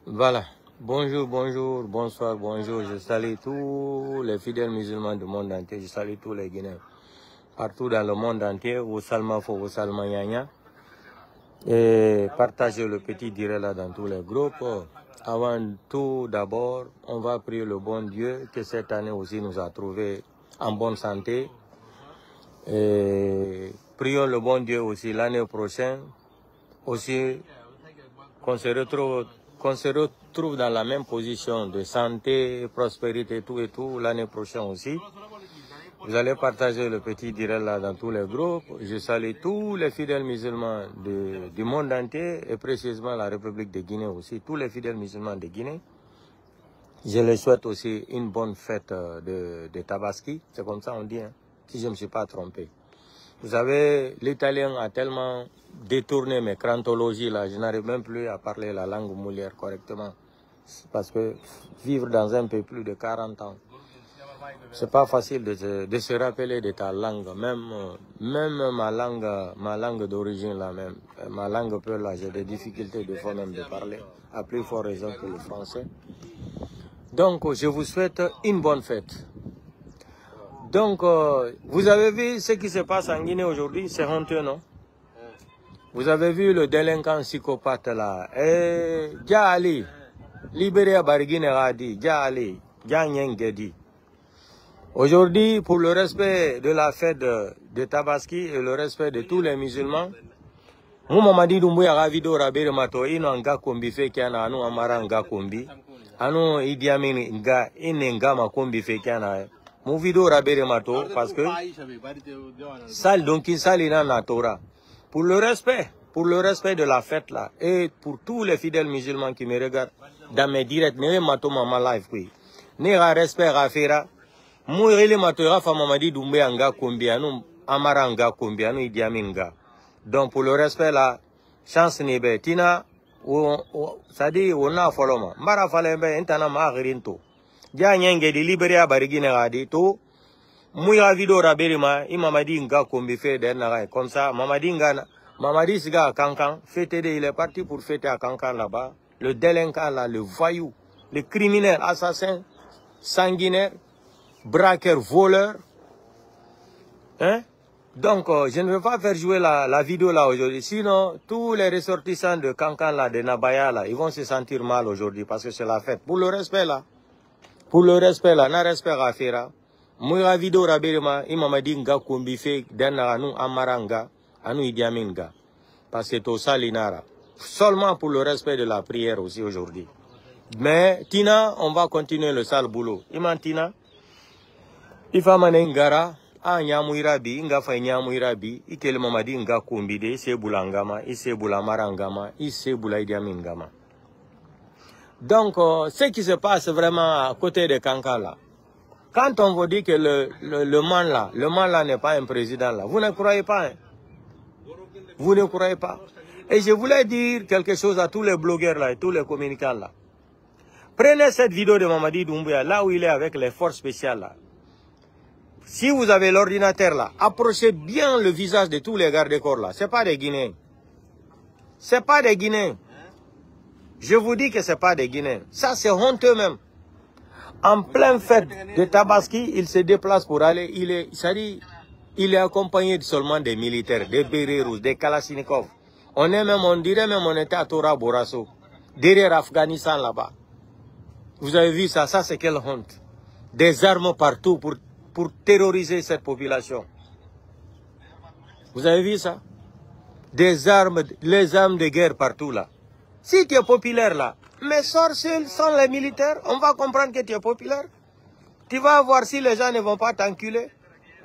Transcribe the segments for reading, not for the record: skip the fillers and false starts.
Voilà. Bonjour, bonjour, bonsoir, bonjour. Je salue tous les fidèles musulmans du monde entier. Je salue tous les Guinéens. Partout dans le monde entier, au Salma Fo, au Salma Yanya. Et partagez le petit direct là dans tous les groupes. Avant tout, d'abord, on va prier le bon Dieu que cette année aussi nous a trouvés en bonne santé. Et prions le bon Dieu aussi l'année prochaine, aussi qu'on se retrouve dans la même position de santé, prospérité, tout et tout, l'année prochaine aussi. Vous allez partager le petit direct là dans tous les groupes. Je salue tous les fidèles musulmans du monde entier et précisément la République de Guinée aussi, tous les fidèles musulmans de Guinée. Je les souhaite aussi une bonne fête de Tabaski, c'est comme ça on dit, hein, si je ne me suis pas trompé. Vous savez, l'italien a tellement détourné mes crantologies là, je n'arrive même plus à parler la langue moulière correctement. Parce que vivre dans un peu plus de 40 ans, c'est pas facile de se rappeler de ta langue, même ma langue d'origine là même, ma langue peu là, j'ai des difficultés de fois même de parler, à plus forte raison que le français. Donc je vous souhaite une bonne fête. Donc vous avez vu ce qui se passe en Guinée aujourd'hui, c'est honteux, non? Vous avez vu le délinquant psychopathe là, Dja Ali, libéré à Barguine Radi, Dja Ali, Dja Nyengedi. Aujourd'hui, pour le respect de la fête de Tabaski et le respect de tous les musulmans, Moumamadi Doumbouya Ravido Rabere Mato, ino nga kombi fekiana, anu amara nga kombi, anu Idi Amin nga, nga makombi fekiana, Mouvido Rabere Mato, parce que, sal donc sal ina na Torah. Pour le respect de la fête là, et pour tous les fidèles musulmans qui me regardent dans mes directs, ne mato mama live, oui. Ne respect Rafera, Mouirele Matora Famamadi Doumbé Anga Kombianu, Amara Anga Kombianu, Idi Amin nga. Donc pour le respect là, chance nebe, Tina, ça dit, on a foloma. Mara Falembe, Intana Marinto. Dia Nyenge de libéré à Barigine Radi, to, Mouira Vido Raberima, Imamadi Nga Kombi fait d'Enara, comme ça, Mamadi Nga, Mamadi Siga à Kankan, fêté, il est parti pour fêter à Kankan là-bas. Le délinquant là, le voyou, le criminel, assassin, sanguinaire, braqueur, voleur. Hein? Donc, je ne vais pas faire jouer la vidéo là aujourd'hui. Sinon, tous les ressortissants de Kankan là, de Nabaya là, ils vont se sentir mal aujourd'hui parce que c'est la fête. Pour le respect là, na respect Rafera. Mouira vidéo Rabirima, Imamadi Nga Kumbife, Denaranu Amaranga, Anu Idi Amin nga. Parce que tout ça l'inara. Seulement pour le respect de la prière aussi aujourd'hui. Mais, Tina, on va continuer le sale boulot. Imantina. Ifamane ngara, nyamwirabi, nga fa nyamwirabi, itele mamadi nga kumbide, ise bulangama, ise bulamarangama, ise bulaïdiamingama. Donc, ce qui se passe vraiment à côté de Kankala, quand on vous dit que le man là n'est pas un président là, vous ne croyez pas, hein? Vous ne croyez pas. Et je voulais dire quelque chose à tous les blogueurs là et tous les communicants là. Prenez cette vidéo de Mamadi Doumbouya, là où il est avec les forces spéciales là. Si vous avez l'ordinateur là, approchez bien le visage de tous les gardes-corps là. Ce n'est pas des Guinéens. Ce n'est pas des Guinéens. Je vous dis que ce n'est pas des Guinéens. Ça, c'est honteux même. En pleine fête de Tabaski, il se déplace pour aller. Il est accompagné seulement des militaires, des bérets rouges, des kalachnikovs. On dirait même on était à Tora Borasso, derrière Afghanistan là-bas. Vous avez vu ça? Ça, c'est quelle honte. Des armes partout pour terroriser cette population. Vous avez vu ça? Des armes, les armes de guerre partout là. Si tu es populaire là, mais sors seul sans les militaires, on va comprendre que tu es populaire. Tu vas voir si les gens ne vont pas t'enculer.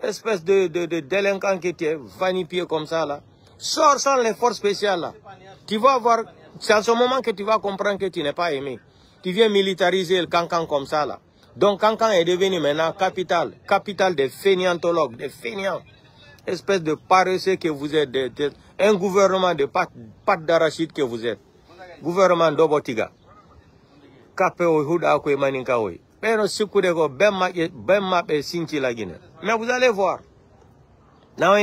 Espèce de délinquant que tu es, vanipié comme ça là. Sors sans les forces spéciales là. Tu vas voir, c'est à ce moment que tu vas comprendre que tu n'es pas aimé. Tu viens militariser le Kankan comme ça là. Donc Kankan est devenu maintenant capitale des fainéantologues, des fainéants. Espèce de paresseux que vous êtes, un gouvernement de pâte d'arachide que vous êtes. Gouvernement d'Obotiga. Kapeo Huda Kwe Maninkawe. Mais vous allez voir. On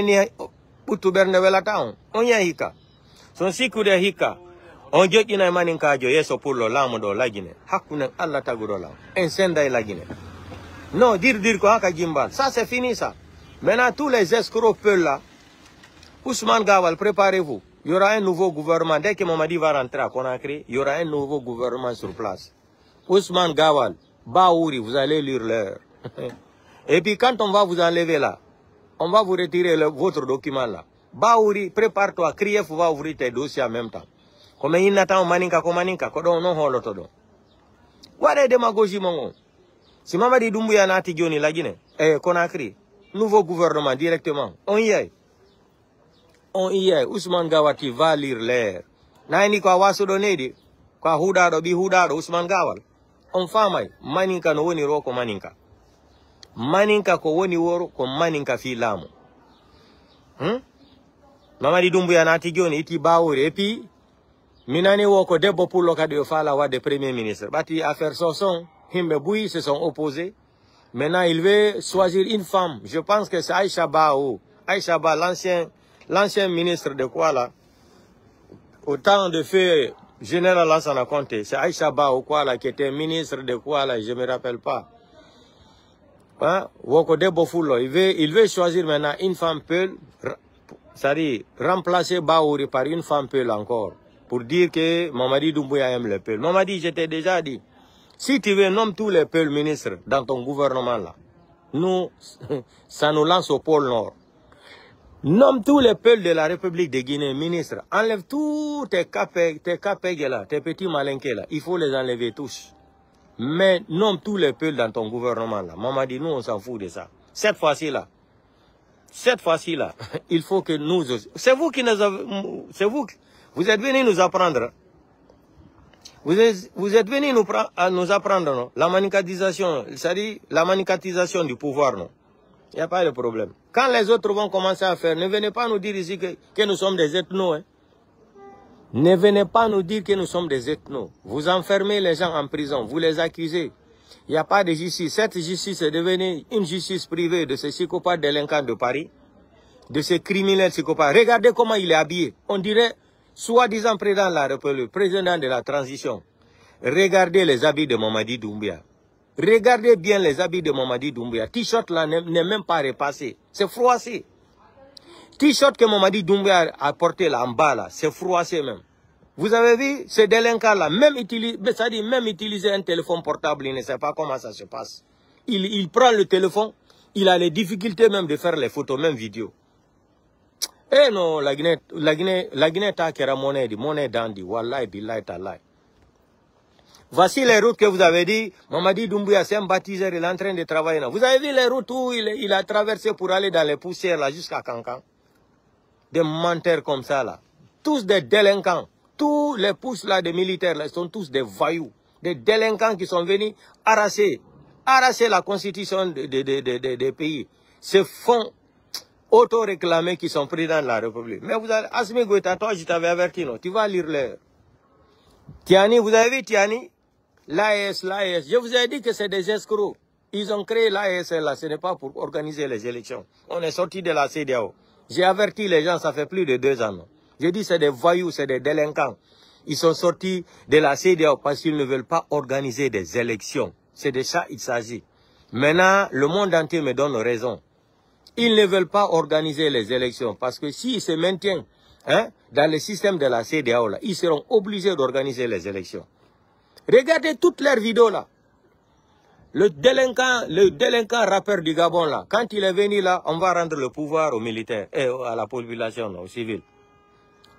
y a hika. Son siku de hika. On dit qu'il y a un maninka jo yeso pour le lamo do la Guinée. Hakuna Allah taguro la. Incendie la Guinée. Non, dire quoi haka jimbal. Ça c'est fini ça. Maintenant tous les escrocs peuvent là. Ousmane Gawal, préparez-vous. Il y aura un nouveau gouvernement. Dès que Mamadi va rentrer à Conakry, il y aura un nouveau gouvernement sur place. Ousmane Gawal, Baouri, vous allez lire l'heure. Et puis quand on va vous enlever là, on va vous retirer votre document là. Baouri, prépare-toi, Krief va ouvrir tes dossiers en même temps. Comme il n'attend maninka, kodon non holotodo. What est démagogie mon? Si Mamadi Doumbouya n'a tigoni la Guinée, Conakry, nouveau gouvernement directement, on y est. On y est. Ousmane Gawati va lire l'air. Naini kwa waso donedi, kwa hudado bi hudado Ousmane Gawal. On famay, maninka no woni roko maninka. Maninka ko woni woro ko maninka fi lamo. Mamadi Doumbouya na tigoni iti Baouri et puis minani woko debbo pullo kadi yo fala wa de premier ministre. Bati affaire Sosson, Himbe Bouy se sont opposés. Maintenant il veut choisir une femme. Je pense que c'est Aïcha Ba ou Aïcha Ba, l'ancien ministre de quoi là, au temps de feu général Lansana Conté, c'est Aïcha Ba ou quoi là, qui était ministre de quoi là, je ne me rappelle pas. Hein? Il veut choisir maintenant une femme Peul, c'est-à-dire remplacer Baouri par une femme Peul encore, pour dire que Mamadi Doumbouya aime les Peul. Mamadi, je t'ai déjà dit, si tu veux, nomme tous les Peul ministres dans ton gouvernement là. Nous, ça nous lance au pôle Nord. Nomme tous les peuples de la République de Guinée, ministre. Enlève tous tes capègues là, tes petits malinqués là. Il faut les enlever tous. Mais nomme tous les peuples dans ton gouvernement là. Maman dit, nous on s'en fout de ça. Cette fois-ci là, il faut que nous... C'est vous qui nous avez... C'est vous êtes venus nous apprendre. Vous êtes venus nous apprendre, non? La manicatisation, c'est-à-dire la manicatisation du pouvoir, non? Il n'y a pas de problème. Quand les autres vont commencer à faire, ne venez pas nous dire ici que nous sommes des ethnos. Hein. Ne venez pas nous dire que nous sommes des ethnos. Vous enfermez les gens en prison, vous les accusez. Il n'y a pas de justice. Cette justice est devenue une justice privée de ces psychopathes délinquants de Paris, de ces criminels psychopathes. Regardez comment il est habillé. On dirait, soi-disant président de la République, président de la transition. Regardez les habits de Mamadi Doumbouya. Regardez bien les habits de Mamadi Doumbouya. T-shirt là n'est même pas repassé. C'est froissé. T-shirt que Mamadi Doumbouya a porté là en bas là, c'est froissé même. Vous avez vu ces délinquants là, même utiliser un téléphone portable, il ne sait pas comment ça se passe. Il prend le téléphone, il a les difficultés même de faire les photos, même vidéo. Eh non, la Guinée ta kera monnaie dandi, wallahi billahi talai. Voici les routes que vous avez dit. Mamadi Doumbouya, c'est un baptiseur, il est en train de travailler là. Vous avez vu les routes où il a traversé pour aller dans les poussières là jusqu'à Cancan? Des menteurs comme ça là. Tous des délinquants. Tous les pousses là des militaires là sont tous des voyous. Des délinquants qui sont venus arracher la constitution des pays. Ce fonds auto-réclamés qui sont pris dans la République. Mais vous avez, Assimi Goïta, toi je t'avais averti, non? Tu vas lire l'heure. Tiani, vous avez vu Tiani? L'AES, je vous ai dit que c'est des escrocs. Ils ont créé l'AES là, ce n'est pas pour organiser les élections. On est sorti de la CEDEAO. J'ai averti les gens, ça fait plus de 2 ans. J'ai dit c'est des voyous, c'est des délinquants. Ils sont sortis de la CEDEAO parce qu'ils ne veulent pas organiser des élections. C'est de ça qu'il s'agit. Maintenant, le monde entier me donne raison. Ils ne veulent pas organiser les élections parce que s'ils se maintiennent dans le système de la CEDEAO, là, ils seront obligés d'organiser les élections. Regardez toutes leurs vidéos là. Le délinquant rappeur du Gabon là, quand il est venu là, on va rendre le pouvoir aux militaires et à la population, aux civils.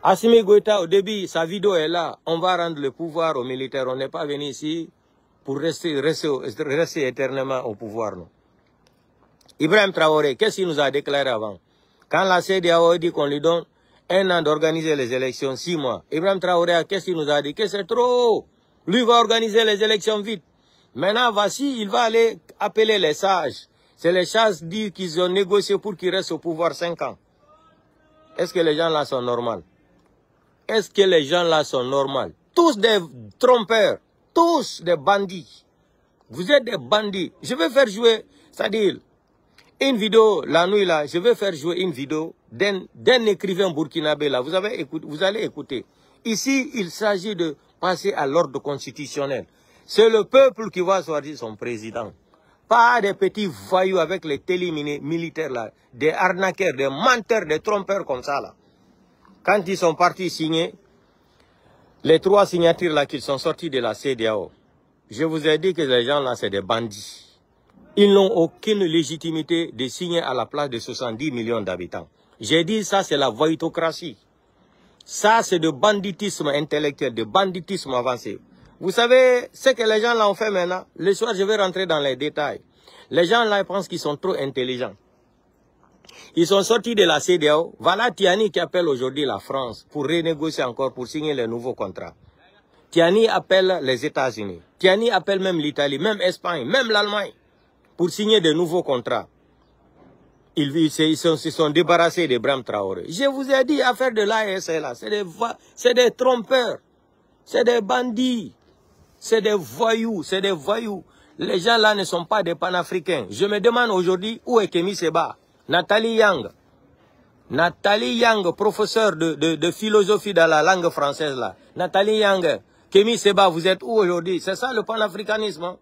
Assimi Goïta, au début, sa vidéo est là, on va rendre le pouvoir aux militaires. On n'est pas venu ici pour rester éternellement au pouvoir. Non. Ibrahim Traoré, qu'est-ce qu'il nous a déclaré avant? Quand la CEDEAO dit qu'on lui donne 1 an d'organiser les élections, 6 mois. Ibrahim Traoré, qu'est-ce qu'il nous a dit? Que c'est trop. Lui va organiser les élections vite. Maintenant, voici, il va aller appeler les sages. C'est les sages qui disent qu'ils ont négocié pour qu'il reste au pouvoir 5 ans. Est-ce que les gens là sont normaux? Est-ce que les gens là sont normaux? Tous des trompeurs, tous des bandits. Vous êtes des bandits. Je vais faire jouer, c'est-à-dire, une vidéo, la nuit là, je vais faire jouer une vidéo d'un écrivain burkinabé là. Vous allez écouter. Ici, il s'agit de passer à l'ordre constitutionnel. C'est le peuple qui va choisir son président. Pas des petits voyous avec les télémilitaires là, des arnaqueurs, des menteurs, des trompeurs comme ça là. Quand ils sont partis signer, les 3 signatures là qu'ils sont sortis de la CEDEAO, je vous ai dit que les gens là c'est des bandits. Ils n'ont aucune légitimité de signer à la place de 70 millions d'habitants. J'ai dit ça c'est la voyitocratie. Ça c'est de banditisme intellectuel, de banditisme avancé. Vous savez ce que les gens là ont fait maintenant? Le soir je vais rentrer dans les détails. Les gens là ils pensent qu'ils sont trop intelligents. Ils sont sortis de la CEDEAO. Voilà Tiani qui appelle aujourd'hui la France pour renégocier encore, pour signer les nouveaux contrats. Tiani appelle les États-Unis. Tiani appelle même l'Italie, même l'Espagne, même l'Allemagne pour signer de nouveaux contrats. Ils se sont débarrassés d'Ibrahim Traoré. Je vous ai dit, affaire de l'ASL, c'est des trompeurs, c'est des bandits, c'est des voyous, c'est des voyous. Les gens là ne sont pas des panafricains. Je me demande aujourd'hui où est Kémy Séba. Nathalie Yang, professeur de philosophie dans la langue française là. Nathalie Yang, Kémy Séba, vous êtes où aujourd'hui? C'est ça le panafricanisme. Hein?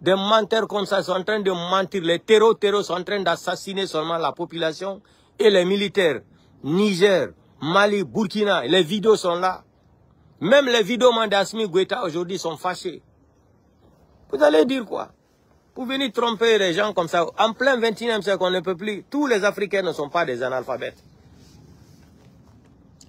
Des menteurs comme ça sont en train de mentir. Les terreaux sont en train d'assassiner seulement la population et les militaires. Niger, Mali, Burkina, les vidéos sont là. Même les vidéos d'Assimi Goïta aujourd'hui sont fâchés. Vous allez dire quoi? Pour venir tromper les gens comme ça, en plein 21e siècle, on ne peut plus. Tous les Africains ne sont pas des analphabètes.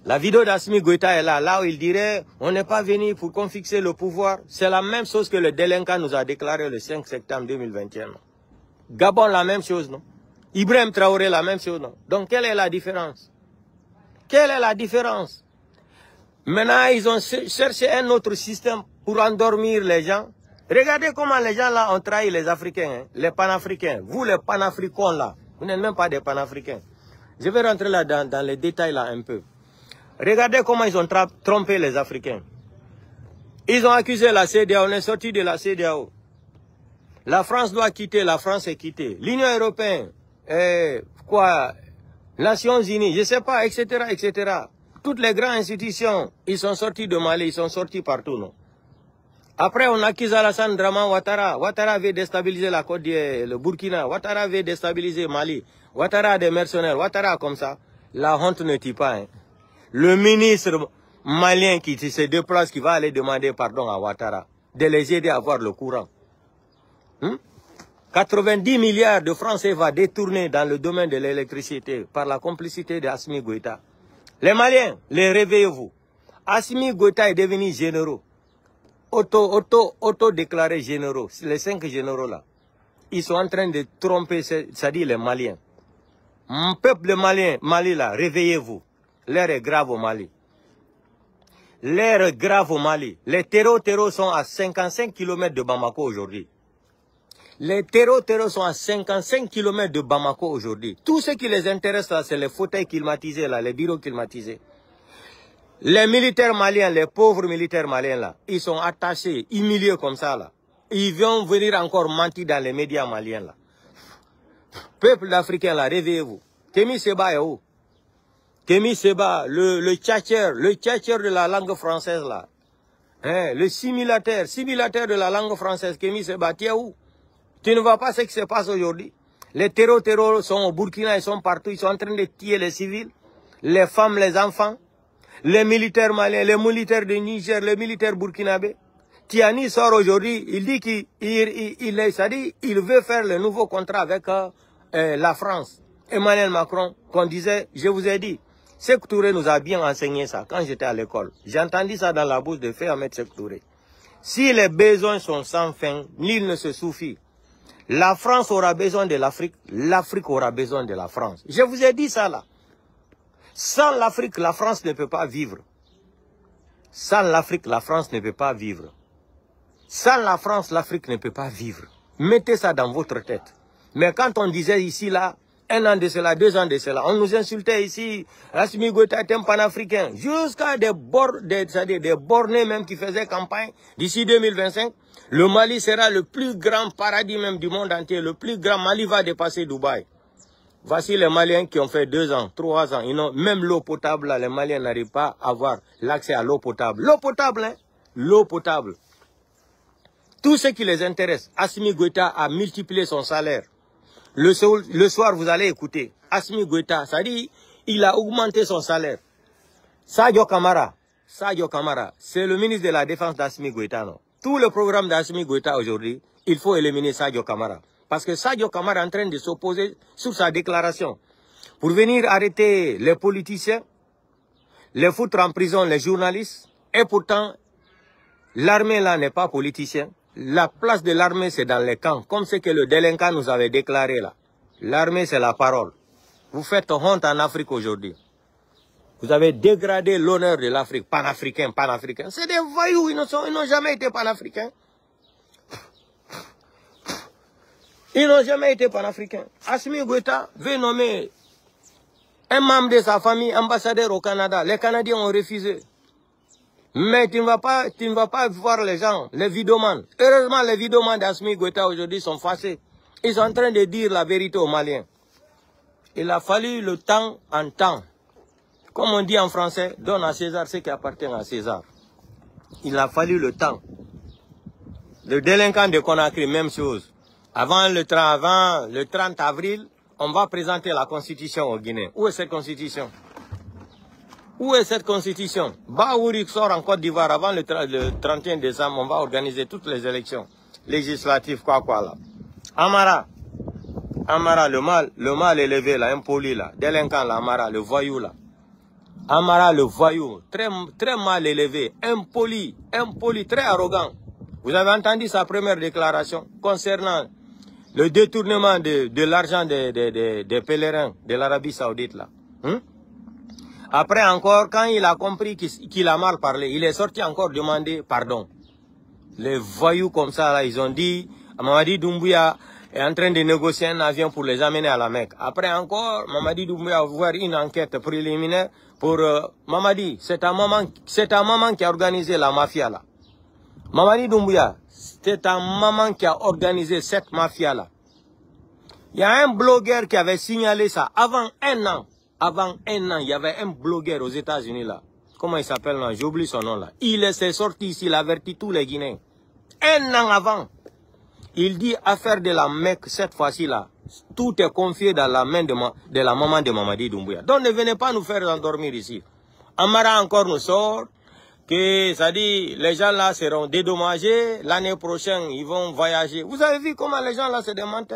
La vidéo d'Assimi Goïta est là, là où il dirait, on n'est pas venu pour qu'on fixe le pouvoir. C'est la même chose que le délinquant nous a déclaré le 5 septembre 2021. Gabon, la même chose, non? Ibrahim Traoré, la même chose, non? Donc, quelle est la différence? Quelle est la différence? Maintenant, ils ont cherché un autre système pour endormir les gens. Regardez comment les gens là ont trahi les Africains, hein, les panafricains. Vous les panafricains là, vous n'êtes même pas des panafricains. Je vais rentrer là dans les détails là un peu. Regardez comment ils ont trompé les Africains. Ils ont accusé la CEDEAO, on est sorti de la CEDEAO. La France doit quitter, la France est quittée. L'Union européenne, Nations Unies, je ne sais pas, etc., etc. Toutes les grandes institutions, ils sont sortis de Mali, ils sont sortis partout, non? Après, on accuse Alassane Draman Ouattara. Ouattara veut déstabiliser la Côte d'Ivoire, le Burkina. Ouattara veut déstabiliser Mali. Ouattara a des mercenaires. Ouattara comme ça. La honte ne tue pas. Hein. Le ministre malien qui se déplace, qui va aller demander pardon à Ouattara, de les aider à avoir le courant. 90 milliards de francs CFA détournés dans le domaine de l'électricité par la complicité d'Assimi Goïta. Les Maliens, les réveillez-vous. Assimi Goïta est devenu généraux. Auto-déclarés généraux, les 5 généraux là, ils sont en train de tromper, c'est-à-dire les Maliens. Mon peuple de Mali là, réveillez-vous. L'air est grave au Mali. L'air est grave au Mali. Les terreaux sont à 55 km de Bamako aujourd'hui. Les terreaux sont à 55 km de Bamako aujourd'hui. Tout ce qui les intéresse là, c'est les fauteuils climatisés là, les bureaux climatisés. Les militaires maliens, les pauvres militaires maliens là, ils sont attachés, humiliés comme ça là. Ils vont venir encore mentir dans les médias maliens là. Peuple africain là, réveillez-vous. Kémy Séba est où? Kémy Séba, le tchatcheur de la langue française là. Hein, le simulateur de la langue française, Kémy Séba, tu es où? Tu ne vois pas ce qui se passe aujourd'hui? Les terreaux sont au Burkina, ils sont partout, ils sont en train de tuer les civils, les femmes, les enfants. Les militaires maliens, les militaires de Niger, les militaires burkinabés. Tiani sort aujourd'hui, il dit qu'il veut faire le nouveau contrat avec la France. Emmanuel Macron, qu'on disait, je vous ai dit, Sékou Touré nous a bien enseigné ça quand j'étais à l'école. J'ai entendu ça dans la bouche de Ahmed Sékou Touré. Si les besoins sont sans fin, nul ne se suffit. La France aura besoin de l'Afrique, l'Afrique aura besoin de la France. Je vous ai dit ça là. Sans l'Afrique, la France ne peut pas vivre. Sans l'Afrique, la France ne peut pas vivre. Sans la France, l'Afrique ne peut pas vivre. Mettez ça dans votre tête. Mais quand on disait ici, là, 1 an de cela, 2 ans de cela, on nous insultait ici, Assimi Goïta est un panafricain, jusqu'à des bornés même qui faisaient campagne. D'ici 2025, le Mali sera le plus grand paradis même du monde entier, le plus grand. Mali va dépasser Dubaï. Voici les Maliens qui ont fait 2 ans, 3 ans. Ils n'ont même l'eau potable, là, les Maliens n'arrivent pas à avoir l'accès à l'eau potable. L'eau potable, hein? L'eau potable. Tout ce qui les intéresse. Assimi Goïta a multiplié son salaire. Le soir, vous allez écouter. Assimi Goïta, ça dit, il a augmenté son salaire. Sadio Kamara, c'est le ministre de la Défense d'Assimi Goïta, non? Tout le programme d'Assimi Goïta aujourd'hui, il faut éliminer Sadio Kamara. Parce que Sadio Kamara est en train de s'opposer sur sa déclaration. Pour venir arrêter les politiciens, les foutre en prison les journalistes. Et pourtant, l'armée là n'est pas politicien. La place de l'armée c'est dans les camps. Comme ce que le délinquant nous avait déclaré là. L'armée c'est la parole. Vous faites honte en Afrique aujourd'hui. Vous avez dégradé l'honneur de l'Afrique. Panafricain. C'est des voyous, ils n'ont jamais été panafricains. Ils n'ont jamais été panafricains. Assimi Goïta veut nommer un membre de sa famille ambassadeur au Canada. Les Canadiens ont refusé. Mais tu ne vas pas voir les gens, les vidomanes. Heureusement, les vidomanes d'Assimi Goïta aujourd'hui sont fâchés. Ils sont en train de dire la vérité aux Maliens. Il a fallu le temps en temps. Comme on dit en français, donne à César ce qui appartient à César. Il a fallu le temps. Le délinquant de Conakry, même chose. Avant le 30 avril, on va présenter la constitution au Guinée. Où est cette constitution? Où est cette constitution? Baourik sort en Côte d'Ivoire avant le 31 décembre, on va organiser toutes les élections législatives, quoi là. Amara, le mal élevé là, impoli là, délinquant là, Amara, le voyou là. Amara, le voyou, très mal élevé, impoli, très arrogant. Vous avez entendu sa première déclaration concernant le détournement de l'argent des pèlerins de l'Arabie Saoudite là. Après encore, quand il a compris qu'il a mal parlé, il est sorti encore demander pardon. Les voyous comme ça là, ils ont dit, Mamadi Doumbouya est en train de négocier un avion pour les amener à la Mecque. Après encore, Mamadi Doumbouya va ouvrir une enquête préliminaire pour Mamadi. C'est ta maman qui a organisé la mafia là. Mamadi Doumbouya, c'est ta maman qui a organisé cette mafia là. Il y a un blogueur qui avait signalé ça avant 1 an. Avant 1 an, il y avait un blogueur aux États-Unis là. Comment il s'appelle là? J'oublie son nom là. Il s'est sorti ici, il a averti tous les Guinéens. 1 an avant. Il dit affaire de la Mecque cette fois-ci là. Tout est confié dans la main de la maman de Mamadi Doumbouya. Donc ne venez pas nous faire endormir ici. Amara encore nous sort que ça dit les gens là seront dédommagés. L'année prochaine ils vont voyager. Vous avez vu comment les gens là se démentent?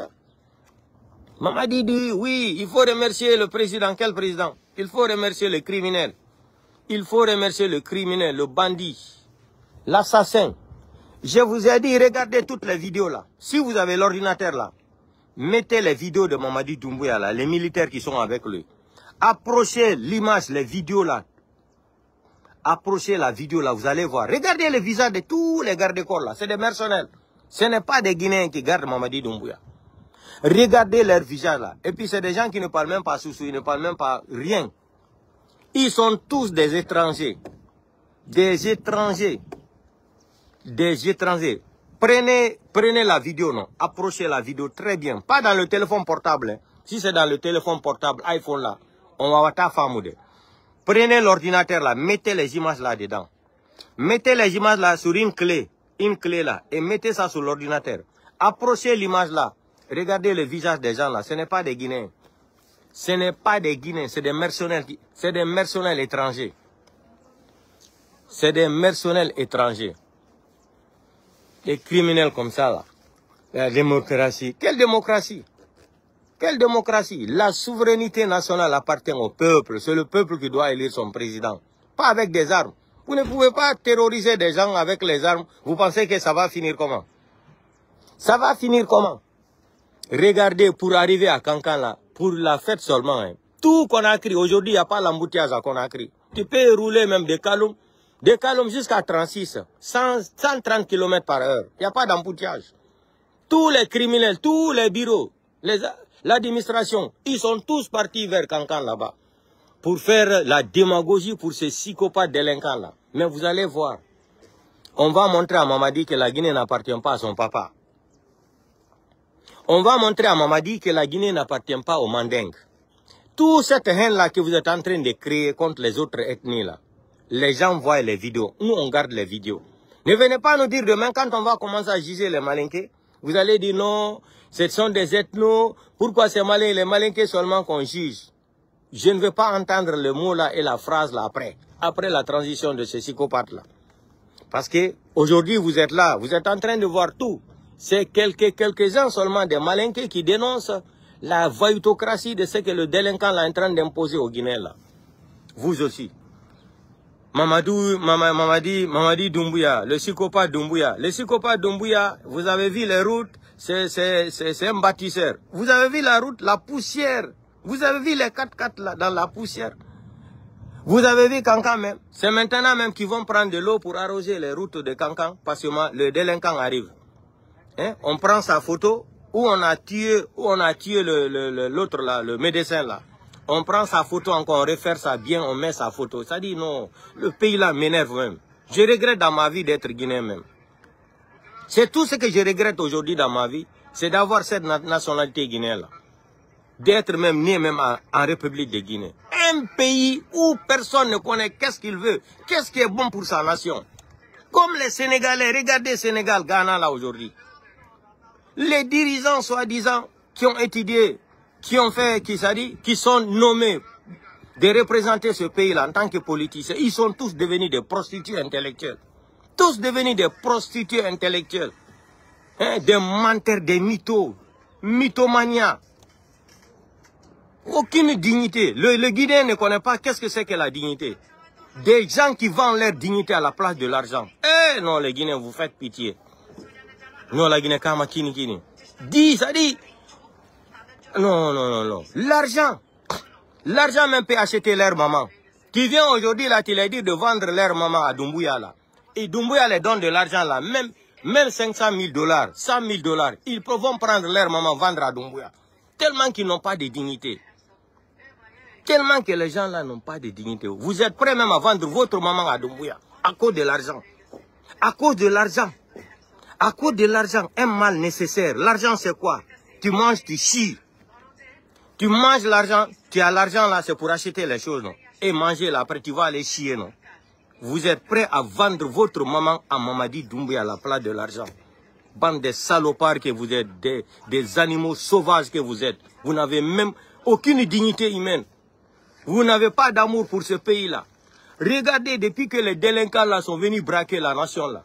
Mamadi dit, oui, il faut remercier le président. Quel président? Il faut remercier le criminel. Il faut remercier le criminel, le bandit, l'assassin. Je vous ai dit, regardez toutes les vidéos là. Si vous avez l'ordinateur là, mettez les vidéos de Mamadi Doumbouya là, les militaires qui sont avec lui. Approchez l'image, les vidéos là. Approchez la vidéo là, vous allez voir. Regardez les visages de tous les gardes-corps là. C'est des mercenaires. Ce n'est pas des Guinéens qui gardent Mamadi Doumbouya. Regardez leur visage là. Et puis c'est des gens qui ne parlent même pas soussou, ils ne parlent même pas rien. Ils sont tous des étrangers. Des étrangers. Des étrangers. Prenez la vidéo, non. Approchez la vidéo très bien. Pas dans le téléphone portable. Hein. Si c'est dans le téléphone portable, iPhone là, on va voir ta femme. Prenez l'ordinateur là, mettez les images là dedans. Mettez les images là sur une clé là, et mettez ça sur l'ordinateur. Approchez l'image là. Regardez le visage des gens là, ce n'est pas des Guinéens. Ce n'est pas des Guinéens, c'est des mercenaires, étrangers. C'est des mercenaires étrangers. Des criminels comme ça là. La démocratie. Quelle démocratie? Quelle démocratie? La souveraineté nationale appartient au peuple. C'est le peuple qui doit élire son président. Pas avec des armes. Vous ne pouvez pas terroriser des gens avec les armes. Vous pensez que ça va finir comment? Ça va finir comment? Regardez, pour arriver à Kankan là, pour la fête seulement, hein, tout Conakry, aujourd'hui il n'y a pas l'embouteillage à Conakry. Tu peux rouler même de Kaloum jusqu'à 36, 130 km par heure. Il n'y a pas d'embouteillage. Tous les criminels, tous les bureaux, l'administration, ils sont tous partis vers Kankan là-bas. Pour faire la démagogie pour ces psychopathes délinquants là. Mais vous allez voir, on va montrer à Mamadi que la Guinée n'appartient pas à son papa. On va montrer à Mamadi que la Guinée n'appartient pas aux Mandingues. Toute cette haine-là que vous êtes en train de créer contre les autres ethnies, là, les gens voient les vidéos. Nous, on garde les vidéos. Ne venez pas nous dire demain, quand on va commencer à juger les Malinqués, vous allez dire non, ce sont des ethnos, pourquoi c'est les Malinqués seulement qu'on juge? Je ne veux pas entendre le mot là et la phrase là après la transition de ce psychopathe là. Parce que aujourd'hui vous êtes là, vous êtes en train de voir tout. C'est quelques-uns seulement des Malinqués qui dénoncent la voytoutocratie de ce que le délinquant est en train d'imposer aux Guinéens là. Vous aussi. Mamadi Doumbouya, le psychopathe Doumbouya. Le psychopathe Doumbouya, vous avez vu les routes, c'est un bâtisseur. Vous avez vu la route, la poussière. Vous avez vu les 4x4 là, dans la poussière. Vous avez vu Cancan même. C'est maintenant même qu'ils vont prendre de l'eau pour arroser les routes de Cancan, parce que le délinquant arrive. Hein? On prend sa photo, où on a tué l'autre là, le médecin là. On prend sa photo, encore on réfère ça bien, on met sa photo. Ça dit non, le pays là m'énerve même. Je regrette dans ma vie d'être guinéen même. C'est tout ce que je regrette aujourd'hui dans ma vie, c'est d'avoir cette nationalité guinéenne là. D'être même né même en République de Guinée. Un pays où personne ne connaît qu'est-ce qu'il veut, qu'est-ce qui est bon pour sa nation. Comme les Sénégalais, regardez Sénégal, Ghana là aujourd'hui. Les dirigeants soi-disant qui ont étudié, qui sont nommés de représenter ce pays-là en tant que politiciens, ils sont tous devenus des prostituées intellectuelles. Tous devenus des prostituées intellectuelles. Hein, des menteurs, des mythos, mythomanias. Aucune dignité. Le Guinéen ne connaît pas qu'est-ce que c'est que la dignité. Des gens qui vendent leur dignité à la place de l'argent. Eh non, les Guinéens, vous faites pitié. Non, la Guinée, kama kini. Dis, ça dit. Non. L'argent. L'argent même peut acheter leur maman. Qui vient aujourd'hui là, tu leur dis de vendre leur maman à Doumbouya là. Et Doumbouya les donne de l'argent là. Même 500 000 $, 100 000 $. Ils vont prendre leur maman, vendre à Doumbouya. Tellement qu'ils n'ont pas de dignité. Tellement que les gens là n'ont pas de dignité. Vous êtes prêts même à vendre votre maman à Doumbouya. À cause de l'argent. À cause de l'argent. À cause de l'argent, un mal nécessaire. L'argent c'est quoi? Tu manges, tu chies. Tu manges l'argent, tu as l'argent là, c'est pour acheter les choses, non? Et manger là, après tu vas aller chier, non? Vous êtes prêts à vendre votre maman à Mamadi Doumbouya à la place de l'argent. Bande de salopards que vous êtes, des animaux sauvages que vous êtes. Vous n'avez même aucune dignité humaine. Vous n'avez pas d'amour pour ce pays-là. Regardez, depuis que les délinquants là sont venus braquer la nation là.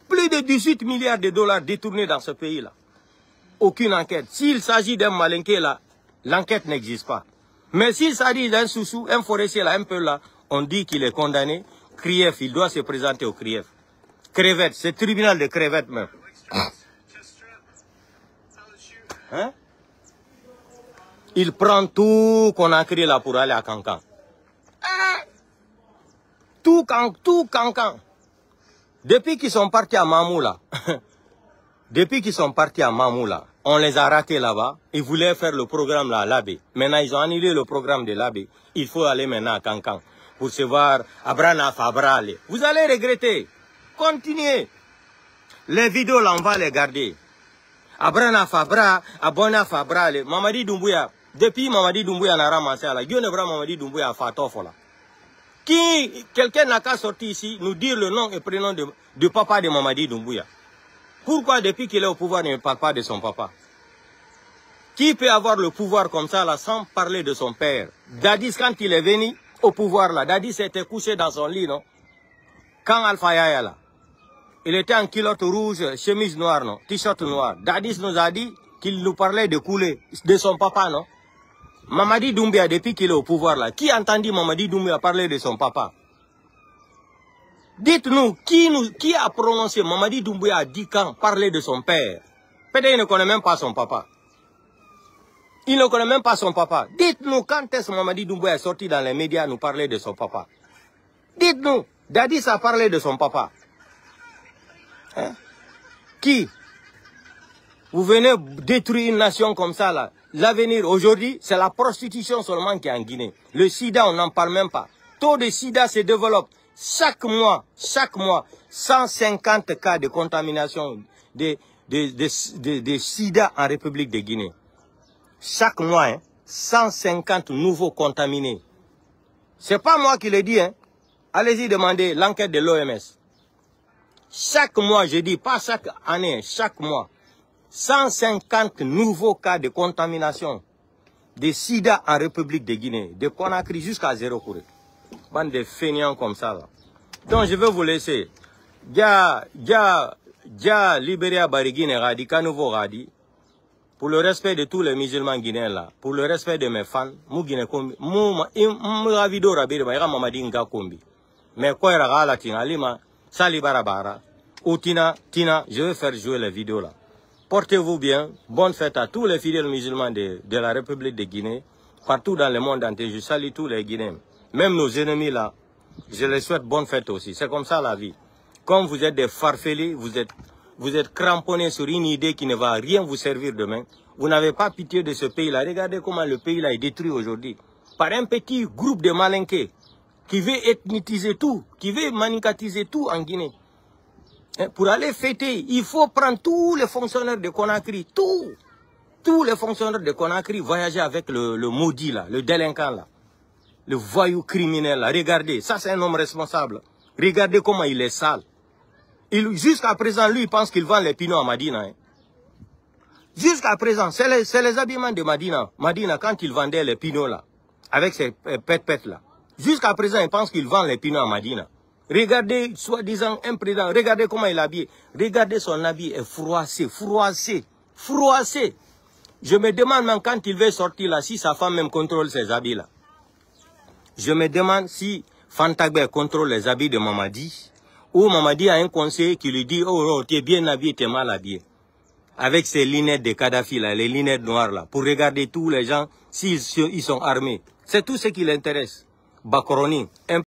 Plus de 18 milliards de $ détournés dans ce pays-là. Aucune enquête. S'il s'agit d'un malinqué là, l'enquête n'existe pas. Mais s'il s'agit d'un soussou, un forestier là, un peu là, on dit qu'il est condamné. Krief, il doit se présenter au Krief. Crevette, c'est le tribunal de Crevette même. Hein? Il prend tout qu'on a créé là pour aller à Cancan. Tout Cancan. Depuis qu'ils sont partis à Mamoula, on les a ratés là-bas. Ils voulaient faire le programme là à l'Abbé. Maintenant, ils ont annulé le programme de l'Abbé. Il faut aller maintenant à Cancan pour se voir Abrana Fabrale. Vous allez regretter. Continuez. Les vidéos là, on va les garder. Abrana Fabra, Abona Fabrale, Mamadi Doumbouya. Depuis Mamadi Doumbouya n'a ramassé là. Dieu ne bras Mamadi Doumbouya à Fatof là. Qui, quelqu'un n'a qu'à sortir ici, nous dire le nom et prénom de papa de Mamadi Doumbouya. Pourquoi depuis qu'il est au pouvoir, il ne parle pas de son papa? Qui peut avoir le pouvoir comme ça là sans parler de son père? Dadis, quand il est venu au pouvoir là, Dadis était couché dans son lit, non? Quand Alpha Yaya là, il était en culotte rouge, chemise noire, non? T-shirt noir. Dadis nous a dit qu'il nous parlait de couler, de son papa, non? Mamadi Doumbouya, depuis qu'il est au pouvoir là, qui a entendu Mamadi Doumbouya parler de son papa? Dites-nous, qui a prononcé Mamadi Doumbouya a dit quand parler de son père? Peut-être qu'il ne connaît même pas son papa. Il ne connaît même pas son papa. Dites-nous, quand est-ce que Mamadi Doumbouya est sorti dans les médias nous parler de son papa? Dites-nous, Dadis a parlé de son papa. Hein? Qui? Vous venez détruire une nation comme ça là. L'avenir aujourd'hui, c'est la prostitution seulement qui est en Guinée. Le sida, on n'en parle même pas. Taux de sida se développe. Chaque mois, 150 cas de contamination, de de sida en République de Guinée. Chaque mois, hein, 150 nouveaux contaminés. C'est pas moi qui le dis, hein. Allez-y demander l'enquête de l'OMS. Chaque mois, je dis pas chaque année, chaque mois, 150 nouveaux cas de contamination de sida en République de Guinée, de Conakry jusqu'à Zéro Kouré. Bande de feignants comme ça, là. Donc je vais vous laisser. Dia Libéria Bariguine Radi, Kanouveau Radi, pour le respect de tous les musulmans guinéens là, pour le respect de mes fans, mou Guinée Kombi, mou ravido rabiri, ma mamadi nga Kombi. Mais quoi era la tina lima, sali barabara, ou tina, je vais faire jouer les vidéos là. Portez-vous bien, bonne fête à tous les fidèles musulmans de la République de Guinée, partout dans le monde entier, je salue tous les Guinéens. Même nos ennemis là, je les souhaite bonne fête aussi, c'est comme ça la vie. Comme vous êtes des farfelis, vous êtes cramponnés sur une idée qui ne va rien vous servir demain. Vous n'avez pas pitié de ce pays-là. Regardez comment le pays là est détruit aujourd'hui. Par un petit groupe de malinqués qui veut ethniciser tout, qui veut manicatiser tout en Guinée. Pour aller fêter, il faut prendre tous les fonctionnaires de Conakry, tous les fonctionnaires de Conakry voyager avec le maudit là, le délinquant là, le voyou criminel là. Regardez, ça c'est un homme responsable. Regardez comment il est sale. Jusqu'à présent, lui, il pense qu'il vend les pinots à Madina. Hein. Jusqu'à présent, c'est les habillements de Madina. Madina, quand il vendait les pinots là, avec ses pètes là. Jusqu'à présent, il pense qu'il vend les pinots à Madina. Regardez, soi-disant, un président, regardez comment il est habillé. Regardez son habit est froissé. Je me demande même quand il veut sortir là, si sa femme même contrôle ses habits là. Je me demande si Fantagbe contrôle les habits de Mamadi. Ou Mamadi a un conseiller qui lui dit, oh non, tu es bien habillé, tu es mal habillé. Avec ses lunettes de Kadhafi, là, les lunettes noires, là, pour regarder tous les gens s'ils sont armés. C'est tout ce qui l'intéresse. Bakoroni.